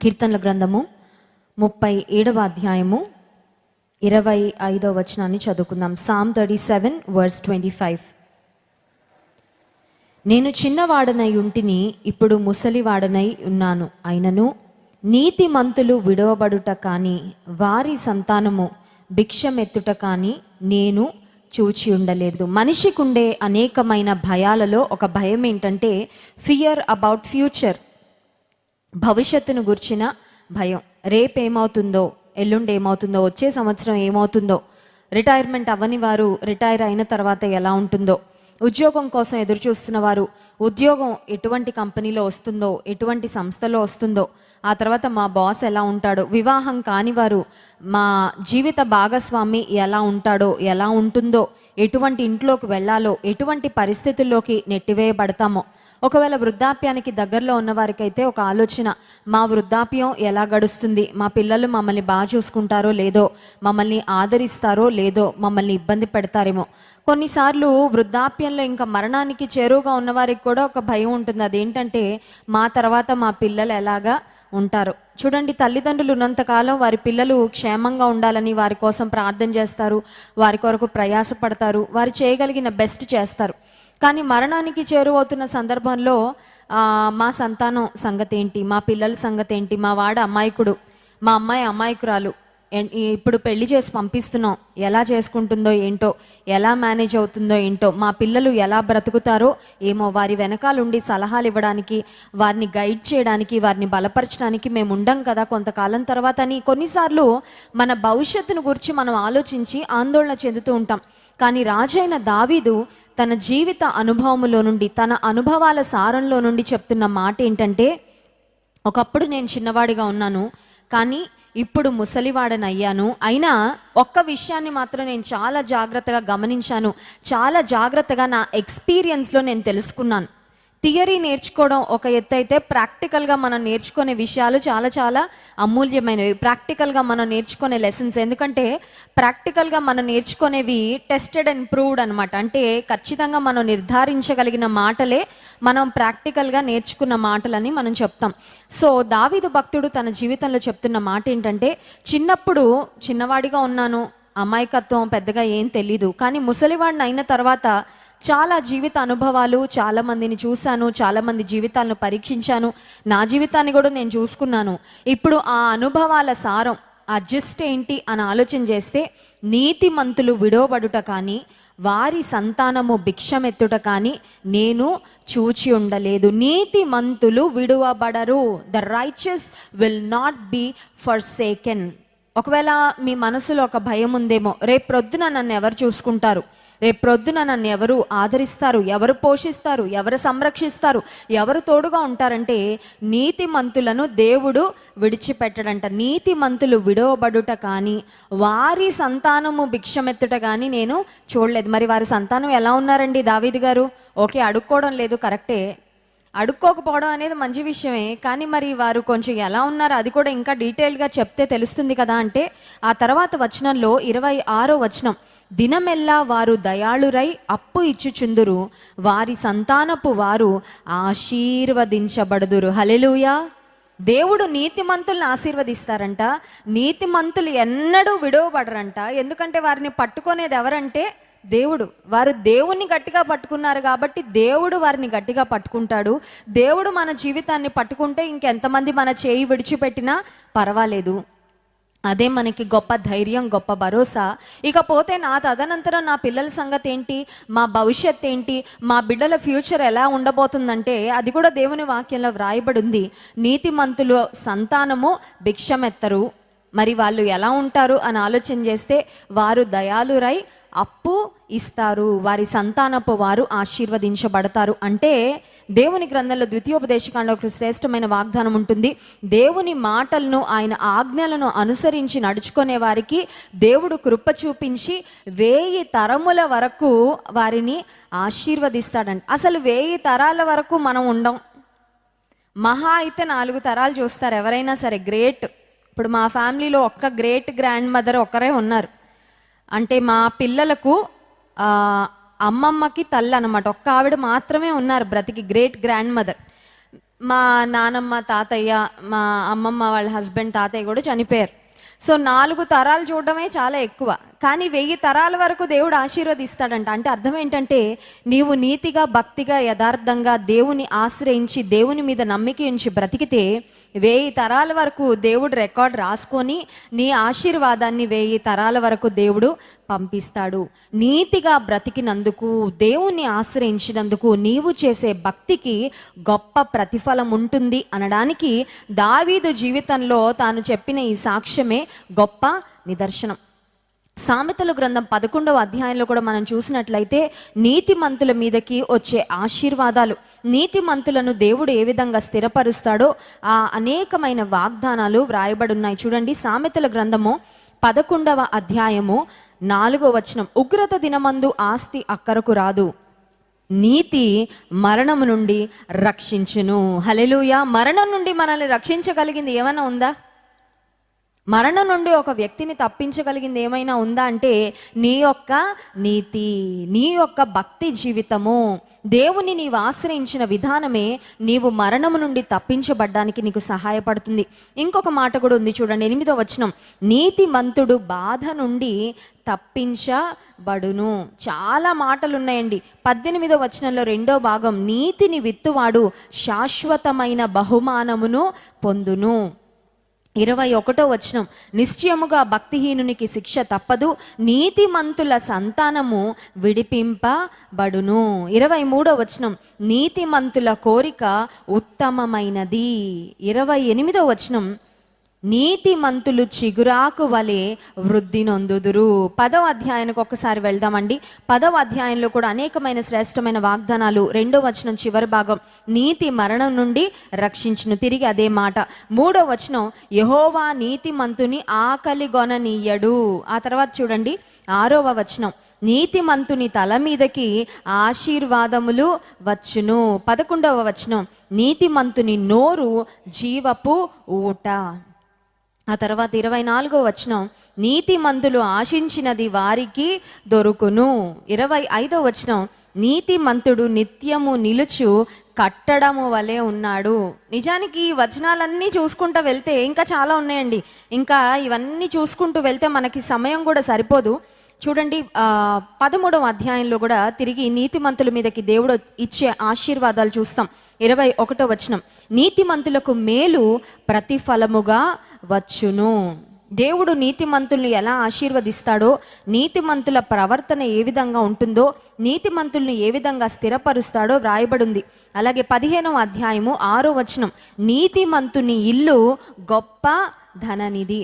కీర్తనల గ్రంథము 37వ అధ్యాయము 25వ వచనాన్ని చదువుకుందాం. Psalm 37 verse 25. నేను చిన్నవాడనై ఉంటిని, ఇప్పుడు ముసలివాడనై ఉన్నాను. అయినను నీతిమంతులు విడవబడుట కానీ వారి సంతానము భిక్షమెత్తుట కానీ నేను చూచి ఉండలేదు. మనిషికుండే అనేకమైన భయాలలో ఒక భయం ఏంటంటే ఫియర్ అబౌట్ ఫ్యూచర్, భవిష్యత్తును గుర్చిన భయం. రేపేమవుతుందో, ఎల్లుండి ఏమవుతుందో, వచ్చే సంవత్సరం ఏమవుతుందో, రిటైర్మెంట్ అవ్వని వారు రిటైర్ అయిన తర్వాత ఎలా ఉంటుందో, ఉద్యోగం కోసం ఎదురు చూస్తున్న వారు ఉద్యోగం ఎటువంటి కంపెనీలో వస్తుందో, ఎటువంటి సంస్థలో వస్తుందో, ఆ తర్వాత మా బాస్ ఎలా ఉంటాడో, వివాహం కాని వారు మా జీవిత భాగస్వామి ఎలా ఉంటాడో, ఎలా ఉంటుందో, ఎటువంటి ఇంట్లోకి వెళ్ళాలో, ఎటువంటి పరిస్థితుల్లోకి నెట్టివేయబడతామో. ఒకవేళ వృద్ధాప్యానికి దగ్గరలో ఉన్న వారికైతే ఒక ఆలోచన, మా వృద్ధాప్యం ఎలా గడుస్తుంది, మా పిల్లలు మమ్మల్ని బాగా చూసుకుంటారో లేదో, మమ్మల్ని ఆదరిస్తారో లేదో, మమ్మల్ని ఇబ్బంది పెడతారేమో. కొన్నిసార్లు వృద్ధాప్యంలో ఇంకా మరణానికి చేరువుగా ఉన్నవారికి కూడా ఒక భయం ఉంటుంది. అదేంటంటే మా తర్వాత మా పిల్లలు ఎలాగా ఉంటారు. చూడండి, తల్లిదండ్రులు ఉన్నంతకాలం వారి పిల్లలు క్షేమంగా ఉండాలని వారి కోసం ప్రార్థన చేస్తారు, వారి కొరకు ప్రయాసపడతారు, వారు చేయగలిగిన బెస్ట్ చేస్తారు. కానీ మరణానికి చేరువవుతున్న సందర్భంలో మా సంతానం సంగతి ఏంటి, మా పిల్లల సంగతి ఏంటి, మా వాడు అమాయకుడు, మా అమ్మాయి అమాయకురాలు, ఇప్పుడు పెళ్లి చేసి పంపిస్తున్నాం, ఎలా చేసుకుంటుందో ఏంటో, ఎలా మేనేజ్ అవుతుందో ఏంటో, మా పిల్లలు ఎలా బ్రతుకుతారో ఏమో, వారి వెనకాలండి సలహాలు ఇవ్వడానికి, వారిని గైడ్ చేయడానికి, వారిని బలపరచడానికి మేము ఉండం కదా కొంతకాలం తర్వాత అని కొన్నిసార్లు మన భవిష్యత్తును గురించి మనం ఆలోచించి ఆందోళన చెందుతూ ఉంటాం. కానీ రాజైన దావీదు తన జీవిత అనుభవములో నుండి, తన అనుభవాల సారంలో నుండి చెప్తున్న మాట ఏంటంటే, ఒకప్పుడు నేను చిన్నవాడిగా ఉన్నాను, కానీ ఇప్పుడు ముసలివాడనయ్యాను. అయినా ఒక్క విషయాన్ని మాత్రం నేను చాలా జాగ్రత్తగా గమనించాను, చాలా జాగ్రత్తగా నా ఎక్స్పీరియన్స్లో నేను తెలుసుకున్నాను. థియరీ నేర్చుకోవడం ఒక ఎత్తు అయితే, ప్రాక్టికల్గా మనం నేర్చుకునే విషయాలు చాలా చాలా అమూల్యమైనవి. ప్రాక్టికల్గా మనం నేర్చుకునే లెసన్స్, ఎందుకంటే ప్రాక్టికల్గా మనం నేర్చుకునేవి టెస్టెడ్ అండ్ ప్రూవ్డ్ అనమాట. అంటే ఖచ్చితంగా మనం నిర్ధారించగలిగిన మాటలే మనం ప్రాక్టికల్గా నేర్చుకున్న మాటలని మనం చెప్తాం. సో దావీదు భక్తుడు తన జీవితంలో చెప్తున్న మాట ఏంటంటే, చిన్నప్పుడు చిన్నవాడిగా ఉన్నాను, అమాయకత్వం పెద్దగా ఏం తెలీదు, కానీ ముసలివాడిని అయిన తర్వాత చాలా జీవిత అనుభవాలు, చాలామందిని చూశాను, చాలామంది జీవితాలను పరీక్షించాను, నా జీవితాన్ని కూడా నేను చూసుకున్నాను. ఇప్పుడు ఆ అనుభవాల సారం, ఆ జిస్ట్ ఏంటి అని ఆలోచన చేస్తే, నీతిమంతులు విడవబడుట కానీ వారి సంతానము భిక్షమెత్తుట కానీ నేను చూచి ఉండలేదు. నీతిమంతులు విడువబడరు. The righteous will not be forsaken. ఒకవేళ మీ మనసులో ఒక భయం ఉందేమో, రేపు ప్రొద్దున నన్ను ఎవరు చూసుకుంటారు, రేపు ప్రొద్దున నన్ను ఎవరు ఆదరిస్తారు, ఎవరు పోషిస్తారు, ఎవరు సంరక్షిస్తారు, ఎవరు తోడుగా ఉంటారంటే నీతిమంతులను దేవుడు విడిచిపెట్టడంట. నీతిమంతులు విడవబడుట కానీ వారి సంతానము భిక్షమెత్తుట కానీ నేను చూడలేదు. మరి వారి సంతానం ఎలా ఉన్నారండి దావీదు గారు? ఓకే, అడుక్కోవడం లేదు, కరెక్టే, అడుక్కోకపోవడం అనేది మంచి విషయమే, కానీ మరి వారు కొంచెం ఎలా ఉన్నారు అది కూడా ఇంకా డీటెయిల్గా చెప్తే తెలుస్తుంది కదా. అంటే ఆ తర్వాత వచనంలో 26వ వచనం, దినమెల్లా వారు దయాళురై అప్పు ఇచ్చుచుందురు, వారి సంతానపు వారు ఆశీర్వదించబడుదురు. హల్లెలూయా. దేవుడు నీతిమంతుల్ని ఆశీర్వదిస్తారంట. నీతిమంతులు ఎన్నడూ విడవబడరంట. ఎందుకంటే వారిని పట్టుకునేది ఎవరంటే దేవుడు. వారు దేవుణ్ణి గట్టిగా పట్టుకున్నారు కాబట్టి దేవుడు వారిని గట్టిగా పట్టుకుంటాడు. దేవుడు మన జీవితాన్ని పట్టుకుంటే ఇంకెంతమంది మన చేయి విడిచిపెట్టినా పర్వాలేదు. అదే మనకి గొప్ప ధైర్యం, గొప్ప భరోసా. ఇకపోతే నా తదనంతరం నా పిల్లల సంగతి ఏంటి, మా భవిష్యత్ ఏంటి, మా బిడ్డల ఫ్యూచర్ ఎలా ఉండబోతుందంటే అది కూడా దేవుని వాక్యంలో వ్రాయబడి ఉంది. నీతిమంతులు సంతానము భిక్షమెత్తరు. మరి వాళ్ళు ఎలా ఉంటారు అని ఆలోచన చేస్తే, వారు దయాళురై అప్పు ఇస్తారు, వారి సంతానపు వారు ఆశీర్వదించబడతారు. అంటే దేవుని గ్రంథంలో ద్వితీయోపదేశకాండలో ఒక శ్రేష్టమైన వాగ్దానం ఉంటుంది. దేవుని మాటలను, ఆయన ఆజ్ఞలను అనుసరించి నడుచుకునే వారికి దేవుడు కృప చూపించి 1000 తరముల వరకు వారిని ఆశీర్వదిస్తాడంట. అసలు 1000 తరాల వరకు మనం ఉండం, మహా అయితే 4 తరాలు చూస్తారు ఎవరైనా సరే. గ్రేట్. ఇప్పుడు మా ఫ్యామిలీలో ఒక్క గ్రేట్ గ్రాండ్ మదర్ ఒక్కరే ఉన్నారు. అంటే మా పిల్లలకు అమ్మమ్మకి తల్లి అనమాట, ఒక్క ఆవిడ మాత్రమే ఉన్నారు బ్రతికి, గ్రేట్ గ్రాండ్ మదర్. మా నానమ్మ, తాతయ్య, మా అమ్మమ్మ వాళ్ళ హస్బెండ్, తాతయ్య కూడా చనిపోయారు. సో 4 తరాలు చూడడమే చాలా ఎక్కువ, కానీ 1000 తరాల వరకు దేవుడు ఆశీర్వదిస్తాడంట. అంటే అర్థం ఏంటంటే, నీవు నీతిగా, భక్తిగా, యథార్థంగా దేవుని ఆశ్రయించి దేవుని మీద నమ్మిక ఉంచి బ్రతికితే 1000 తరాల వరకు దేవుడు రికార్డ్ రాసుకొని నీ ఆశీర్వాదాన్ని 1000 తరాల వరకు దేవుడు పంపిస్తాడు. నీతిగా బ్రతికినందుకు, దేవుణ్ణి ఆశ్రయించినందుకు నీవు చేసే భక్తికి గొప్ప ప్రతిఫలం ఉంటుంది అనడానికి దావీదు జీవితంలో తాను చెప్పిన ఈ సాక్ష్యమే గొప్ప నిదర్శనం. సామెతల గ్రంథం 11వ అధ్యాయంలో కూడా మనం చూసినట్లయితే నీతిమంతుల మీదకి వచ్చే ఆశీర్వాదాలు, నీతిమంతులను దేవుడు ఏ విధంగా స్థిరపరుస్తాడో ఆ అనేకమైన వాగ్దానాలు వ్రాయబడి ఉన్నాయి. చూడండి, సామెతల గ్రంథము 11వ అధ్యాయము 4వ వచనం. ఉగ్రత దినమందు ఆస్తి అక్కరకు రాదు, నీతి మరణము నుండి రక్షించును. హల్లెలూయా. మరణం నుండి మనల్ని రక్షించగలిగింది ఏమైనా ఉందా? మరణం నుండి ఒక వ్యక్తిని తప్పించగలిగింది ఏమైనా ఉందా అంటే నీ యొక్క నీతి, నీ యొక్క భక్తి జీవితము, దేవుని నీవు ఆశ్రయించిన విధానమే నీవు మరణము నుండి తప్పించబడ్డానికి నీకు సహాయపడుతుంది. ఇంకొక మాట కూడా ఉంది, చూడండి 8వ వచనం. నీతిమంతుడు బాధ నుండి తప్పించబడును. చాలా మాటలు ఉన్నాయండి. 18వ వచనంలో 2వ భాగం, నీతిని విత్తువాడు శాశ్వతమైన బహుమానమును పొందును. 21వ వచనం, నిశ్చయముగా భక్తిహీనునికి శిక్ష తప్పదు, నీతిమంతుల సంతానము విడిపింపబడును. 23వ వచనం, నీతిమంతుల కోరిక ఉత్తమమైనది. 28వ వచనం, నీతిమంతులు చిగురాకు వలె వృద్ధి నొందుదురు. 10వ అధ్యాయానికి ఒక్కసారి వెళ్దామండి. 10వ అధ్యాయంలో కూడా అనేకమైన శ్రేష్టమైన వాగ్దానాలు. 2వ వచనం చివరి భాగం, నీతి మరణం నుండి రక్షించును. తిరిగి అదే మాట. 3వ వచనం, యెహోవా నీతిమంతుని ఆకలిగొననీయడు. ఆ తర్వాత చూడండి 6వ వచనం, నీతిమంతుని తల మీదకి ఆశీర్వాదములు వచ్చును. 11వ వచనం, నీతిమంతుని నోరు జీవపు ఊట. ఆ తర్వాత 24వ వచనం, నీతిమంతులు ఆశించినది వారికి దొరుకును. 25వ వచనం, నీతిమంతుడు నిత్యము నిలుచు కట్టడము వలె ఉన్నాడు. నిజానికి ఈ వచనాలన్నీ చూసుకుంటూ వెళ్తే ఇంకా చాలా ఉన్నాయండి. ఇంకా ఇవన్నీ చూసుకుంటూ వెళ్తే మనకి సమయం కూడా సరిపోదు. చూడండి 13వ అధ్యాయంలో కూడా తిరిగి నీతిమంతుల మీదకి దేవుడు ఇచ్చే ఆశీర్వాదాలు చూస్తాం. 21వ వచనం, నీతిమంతులకు మేలు ప్రతిఫలముగా వచ్చును. దేవుడు నీతిమంతుల్ని ఎలా ఆశీర్వదిస్తాడో, నీతిమంతుల ప్రవర్తన ఏ విధంగా ఉంటుందో, నీతిమంతుల్ని ఏ విధంగా స్థిరపరుస్తాడో వ్రాయబడింది. అలాగే 15వ అధ్యాయము 6వ వచనం, నీతిమంతుని ఇల్లు గొప్ప ధననిధి.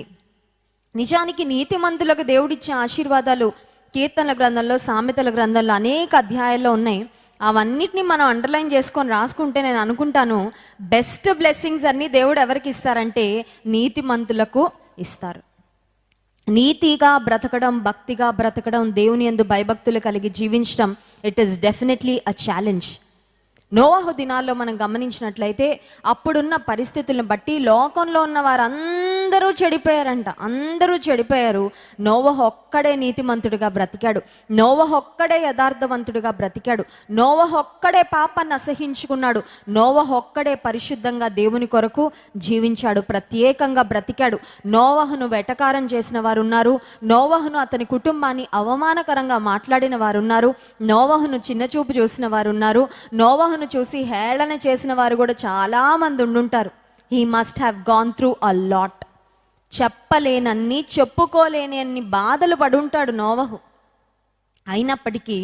నిజానికి నీతిమంతులకు దేవుడిచ్చే ఆశీర్వాదాలు కీర్తనల గ్రంథంలో, సామెతల గ్రంథంలో అనేక అధ్యాయాల్లో ఉన్నాయి. అవన్నిటిని మనం అండర్లైన్ చేసుకొని రాసుకుంటే నేను అనుకుంటాను బెస్ట్ బ్లెస్సింగ్స్ అన్నీ దేవుడు ఎవరికి ఇస్తారంటే నీతిమంతులకు ఇస్తారు. నీతిగా బ్రతకడం, భక్తిగా బ్రతకడం, దేవుని యందు భయభక్తులు కలిగి జీవించడం, it is definitely a challenge. నోవహు దినాల్లో మనం గమనించినట్లయితే అప్పుడున్న పరిస్థితులను బట్టి లోకంలో ఉన్న వారందరూ చెడిపోయారంట. అందరూ చెడిపోయారు. నోవహు ఒక్కడే నీతిమంతుడిగా బ్రతికాడు. నోవహు ఒక్కడే యథార్థవంతుడిగా బ్రతికాడు. నోవహు ఒక్కడే పాపాన్ని అసహించుకున్నాడు. నోవహు ఒక్కడే పరిశుద్ధంగా దేవుని కొరకు జీవించాడు, ప్రత్యేకంగా బ్రతికాడు. నోవహును వెటకారం చేసిన వారు ఉన్నారు. నోవహును అతని కుటుంబాన్ని అవమానకరంగా మాట్లాడిన వారు ఉన్నారు. నోవహును చిన్నచూపు చూసిన వారు ఉన్నారు. నోవహును చూసి హేళన చేసిన వారు కూడా చాలా మంది ఉండుంటారు. He must have gone through a lot. చెప్పలేనన్ని, చెప్పుకోలేని అన్ని బాధలు పడుంటాడు నోవహు. అయినప్పటికీ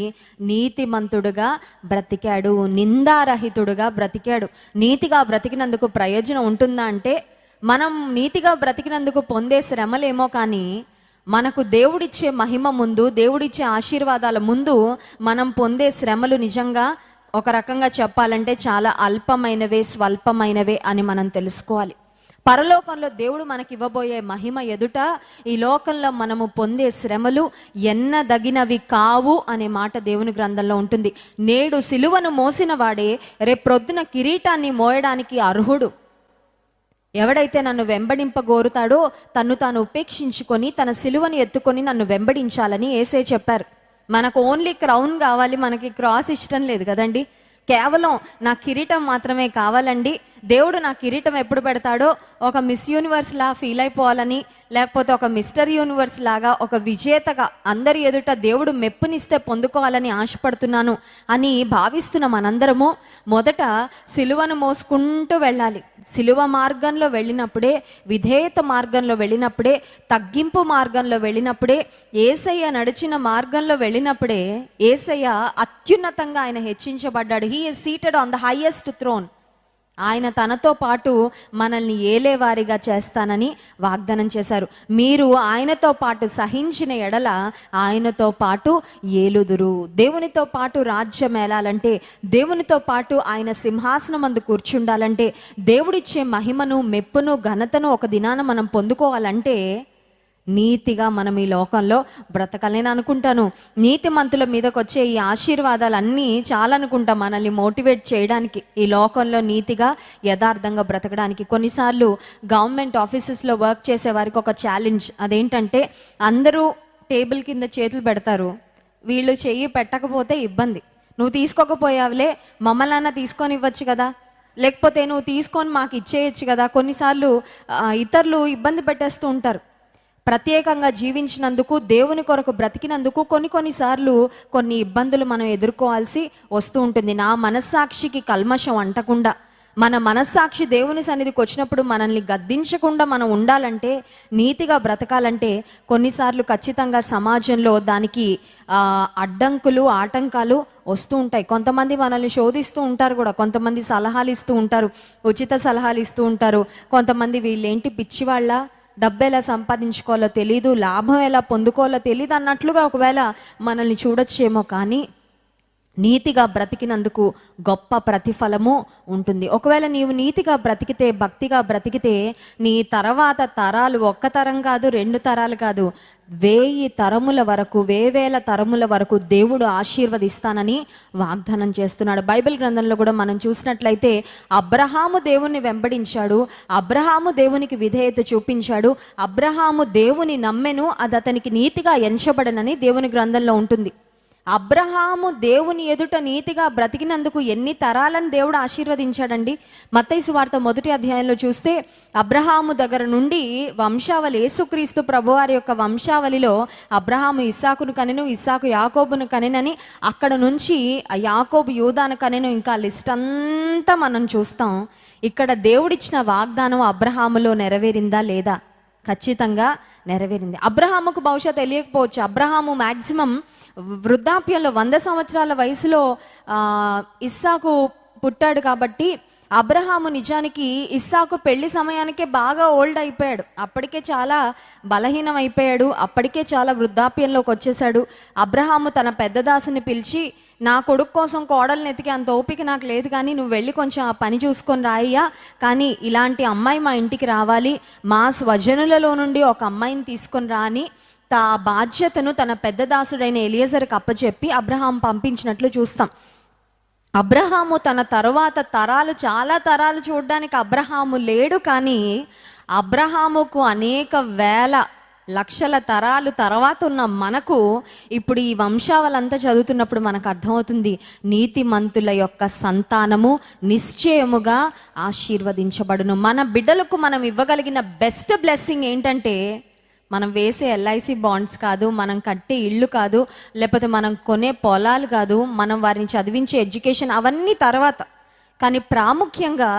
నీతిమంతుడుగా బ్రతికాడు, నిందారహితుడుగా బ్రతికాడు. నీతిగా బ్రతికినందుకు ప్రయోజనం ఉంటుందా అంటే, మనం నీతిగా బ్రతికినందుకు పొందే శ్రమలేమో కానీ మనకు దేవుడిచ్చే మహిమ ముందు, దేవుడిచ్చే ఆశీర్వాదాల ముందు మనం పొందే శ్రమలు నిజంగా ఒక రకంగా చెప్పాలంటే చాలా అల్పమైనవే, స్వల్పమైనవే అని మనం తెలుసుకోవాలి. పరలోకంలో దేవుడు మనకి ఇవ్వబోయే మహిమ ఎదుట ఈ లోకంలో మనము పొందే శ్రమలు ఎన్నదగినవి కావు అనే మాట దేవుని గ్రంథంలో ఉంటుంది. నేడు సిలువను మోసిన వాడే రేపొద్దున కిరీటాన్ని మోయడానికి అర్హుడు. ఎవడైతే నన్ను వెంబడింపగోరుతాడో తన్ను తాను ఉపేక్షించుకొని తన సిలువను ఎత్తుకొని నన్ను వెంబడించాలని యేసే చెప్పారు. మనకు ఓన్లీ క్రౌన్ కావాలి, మనకి క్రాస్ ఇష్టం లేదు కదండి. కేవలం నా కిరీటం మాత్రమే కావాలండి, దేవుడు నా కిరీటం ఎప్పుడు పెడతాడో ఒక మిస్ యూనివర్స్ లా ఫీల్ అయిపోవాలని, లేకపోతే ఒక మిస్టర్ యూనివర్స్ లాగా ఒక విజేతగా అందరి ఎదుట దేవుడు మెప్పునిస్తే పొందుకోవాలని ఆశపడుతున్నాను అని భావిస్తున్న మనందరము మొదట సిలువను మోసుకుంటూ వెళ్ళాలి. సిలువ మార్గంలో వెళ్ళినప్పుడే, విధేయత మార్గంలో వెళ్ళినప్పుడే, తగ్గింపు మార్గంలో వెళ్ళినప్పుడే, యేసయ్య నడిచిన మార్గంలో వెళ్ళినప్పుడే యేసయ్య అత్యున్నతంగా ఆయన హెచ్చించబడ్డాడు. He is seated on the highest throne. ఆయన తనతో పాటు మనల్ని ఏలేవారిగా చేస్తానని వాగ్దానం చేశారు. మీరు ఆయనతో పాటు సహించిన ఎడల ఆయనతో పాటు ఏలుదురు. దేవునితో పాటు రాజ్యం ఏలాలంటే, దేవునితో పాటు ఆయన సింహాసనం అందు కూర్చుండాలంటే, దేవుడిచ్చే మహిమను, మెప్పును, ఘనతను ఒక దినాన మనం పొందుకోవాలంటే నీతిగా మనం ఈ లోకంలో బ్రతకాలి. నేను అనుకుంటాను, నీతిమంతుల మీదకి వచ్చే ఈ ఆశీర్వాదాలన్నీ చాలా అనుకుంటాం మనల్ని మోటివేట్ చేయడానికి, ఈ లోకంలో నీతిగా యథార్థంగా బ్రతకడానికి. కొన్నిసార్లు గవర్నమెంట్ ఆఫీసెస్లో వర్క్ చేసే వారికి ఒక ఛాలెంజ్. అదేంటంటే, అందరూ టేబుల్ కింద చేతులు పెడతారు, వీళ్ళు చెయ్యి పెట్టకపోతే ఇబ్బంది. నువ్వు తీసుకోకపోయావులే, మమ్మల్ని తీసుకొని ఇవ్వచ్చు కదా, లేకపోతే నువ్వు తీసుకొని మాకు ఇచ్చేయచ్చు కదా. కొన్నిసార్లు ఇతరులు ఇబ్బంది పెట్టేస్తూ ఉంటారు. ప్రత్యేకంగా జీవించినందుకు, దేవుని కొరకు బ్రతికినందుకు కొన్నిసార్లు కొన్ని ఇబ్బందులు మనం ఎదుర్కోవాల్సి వస్తూ ఉంటుంది. నా మనస్సాక్షికి కల్మషం అంటకుండా, మన మనస్సాక్షి దేవుని సన్నిధికి వచ్చినప్పుడు మనల్ని గద్దించకుండా మనం ఉండాలంటే, నీతిగా బ్రతకాలంటే కొన్నిసార్లు ఖచ్చితంగా సమాజంలో దానికి అడ్డంకులు, ఆటంకాలు వస్తూ ఉంటాయి. కొంతమంది మనల్ని శోధిస్తూ ఉంటారు కూడా, కొంతమంది సలహాలు ఇస్తూ ఉంటారు, ఉచిత సలహాలు ఇస్తూ ఉంటారు. కొంతమంది వీళ్ళేంటి పిచ్చివాళ్ళ, డబ్బు ఎలా సంపాదించుకోవాలో తెలీదు, లాభం ఎలా పొందుకోవాలో తెలీదు అన్నట్లుగా ఒకవేళ మనల్ని చూడొచ్చేమో. కానీ నీతిగా బ్రతికినందుకు గొప్ప ప్రతిఫలము ఉంటుంది. ఒకవేళ నీవు నీతిగా బ్రతికితే, భక్తిగా బ్రతికితే, నీ తర్వాత తరాలు, ఒక్క తరం కాదు, 2 తరాలు కాదు, 1000 తరముల వరకు, 1000 తరముల వరకు దేవుడు ఆశీర్వదిస్తానని వాగ్దానం చేస్తున్నాడు. బైబిల్ గ్రంథంలో కూడా మనం చూసినట్లయితే, అబ్రహాము దేవుణ్ణి వెంబడించాడు, అబ్రహాము దేవునికి విధేయత చూపించాడు, అబ్రహాము దేవుని నమ్మెను, అది అతనికి నీతిగా ఎంచబడనని దేవుని గ్రంథంలో ఉంటుంది. అబ్రహాము దేవుని ఎదుట నీతిగా బ్రతికినందుకు ఎన్ని తరాలను దేవుడు ఆశీర్వదించాడండి. మత్తయి సువార్త 1వ అధ్యాయంలో చూస్తే, అబ్రహాము దగ్గర నుండి వంశావళి, యేసుక్రీస్తు ప్రభువారి యొక్క వంశావళిలో అబ్రహాము ఇస్సాకును కనెను, ఇస్సాకు యాకోబును కనెనని, అక్కడ నుంచి యాకోబు యూదాను కనెను, ఇంకా లిస్ట్ అంతా మనం చూస్తాం. ఇక్కడ దేవుడిచ్చిన వాగ్దానం అబ్రహాములో నెరవేరిందా లేదా? ఖచ్చితంగా నెరవేరింది. అబ్రహాముకు బహుశా తెలియకపోవచ్చు, అబ్రహాము మ్యాక్సిమం వృద్ధాప్యంలో 100 సంవత్సరాల వయసులో ఇస్సాకు పుట్టాడు. కాబట్టి అబ్రహాము నిజానికి ఇస్సాకు పెళ్లి సమయానికే బాగా ఓల్డ్ అయిపోయాడు, అప్పటికే చాలా బలహీనం అయిపోయాడు, అప్పటికే చాలా వృద్ధాప్యంలోకి వచ్చేసాడు. అబ్రహాము తన పెద్ద దాసుని పిలిచి, నా కొడుకు కోసం కోడల్ని ఎతికి అంత ఓపిక నాకు లేదు, కానీ నువ్వు వెళ్ళి కొంచెం ఆ పని చూసుకొని రాయ్యా, కానీ ఇలాంటి అమ్మాయి మా ఇంటికి రావాలి, మా స్వజనులలో నుండి ఒక అమ్మాయిని తీసుకొని రా అని ఆ బాధ్యతను తన పెద్ద దాసుడైన ఎలియజర్కి అప్పచెప్పి అబ్రహాం పంపించినట్లు చూస్తాం. అబ్రహాము తన తరువాత తరాలు, చాలా తరాలు చూడడానికి అబ్రహాము లేడు, కానీ అబ్రహాముకు అనేక వేల లక్షల తరాలు తర్వాత ఉన్న మనకు ఇప్పుడు ఈ వంశావళంతా చదువుతున్నప్పుడు మనకు అర్థమవుతుంది, నీతిమంతుల యొక్క సంతానము నిశ్చయముగా ఆశీర్వదించబడును. మన బిడ్డలకు మనం ఇవ్వగలిగిన బెస్ట్ బ్లెస్సింగ్ ఏంటంటే, మనం వేసే ఎల్ఐసి బాండ్స్ కాదు, మనం కట్టే ఇళ్ళు కాదు, లేకపోతే మనం కొనే పొలాలు కాదు, మనం వారిని చదివించే ఎడ్యుకేషన్, అవన్నీ తర్వాత. కానీ ప్రాముఖ్యంగా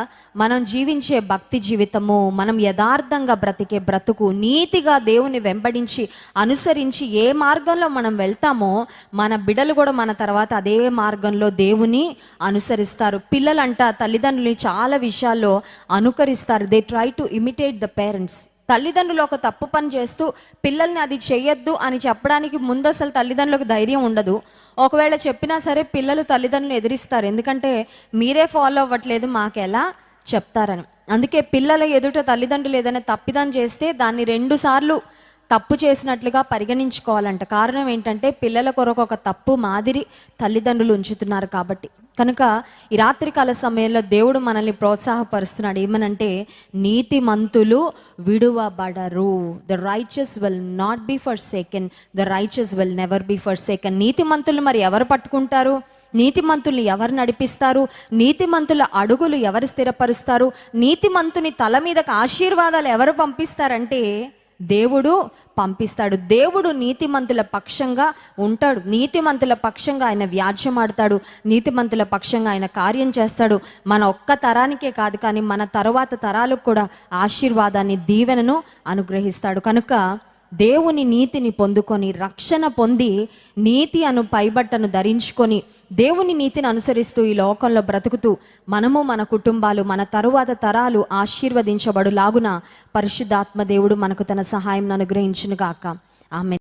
మనం జీవించే భక్తి జీవితము, మనం యథార్థంగా బ్రతికే బ్రతుకు, నీతిగా దేవుని వెంబడించి అనుసరించి ఏ మార్గంలో మనం వెళ్తామో మన బిడ్డలు కూడా మన తర్వాత అదే మార్గంలో దేవుని అనుసరిస్తారు. పిల్లలంట తల్లిదండ్రులని చాలా విషయాల్లో అనుకరిస్తారు. They try to imitate the parents. తల్లిదండ్రులు ఒక తప్పు పని చేస్తూ పిల్లల్ని అది చేయొద్దు అని చెప్పడానికి ముందు అసలు తల్లిదండ్రులకు ధైర్యం ఉండదు. ఒకవేళ చెప్పినా సరే పిల్లలు తల్లిదండ్రులు ఎదిరిస్తారు, ఎందుకంటే మీరే ఫాలో అవ్వట్లేదు, మాకెలా చెప్తారని. అందుకే పిల్లల ఎదుట తల్లిదండ్రులు ఏదైనా తప్పిదం చేస్తే దాన్ని 2 సార్లు తప్పు చేసినట్లుగా పరిగణించుకోవాలంట. కారణం ఏంటంటే, పిల్లల కొరకు ఒక తప్పు మాదిరి తల్లిదండ్రులు ఉంచుతున్నారు కాబట్టి. కనుక ఈ రాత్రికాల సమయంలో దేవుడు మనల్ని ప్రోత్సాహపరుస్తున్నాడు. ఏమనంటే, నీతిమంతులు విడువబడరు. The righteous will not be forsaken, the righteous will never be forsaken. నీతిమంతులు మరి ఎవరు పట్టుకుంటారు? నీతిమంతుల్ని ఎవరు నడిపిస్తారు? నీతిమంతుల అడుగులు ఎవరు స్థిరపరుస్తారు? నీతిమంతుని తల మీదకి ఆశీర్వాదాలు ఎవరు పంపిస్తారంటే దేవుడు పంపిస్తాడు. దేవుడు నీతిమంతుల పక్షంగా ఉంటాడు. నీతిమంతుల పక్షంగా ఆయన వ్యాజ్యమాడతాడు. నీతిమంతుల పక్షంగా ఆయన కార్యం చేస్తాడు. మన ఒక్క తరానికే కాదు, కానీ మన తరువాత తరాలకు కూడా ఆశీర్వాదాన్ని, దీవెనను అనుగ్రహిస్తాడు. కనుక దేవుని నీతిని పొందుకొని, రక్షణ పొంది, నీతి అను పైబట్టను ధరించుకొని, దేవుని నీతిని అనుసరిస్తూ ఈ లోకంలో బ్రతుకుతూ మనము, మన కుటుంబాలు, మన తరువాత తరాలు ఆశీర్వదించబడులాగున పరిశుద్ధాత్మ దేవుడు మనకు తన సహాయం అనుగ్రహించును గాక. ఆమేన్.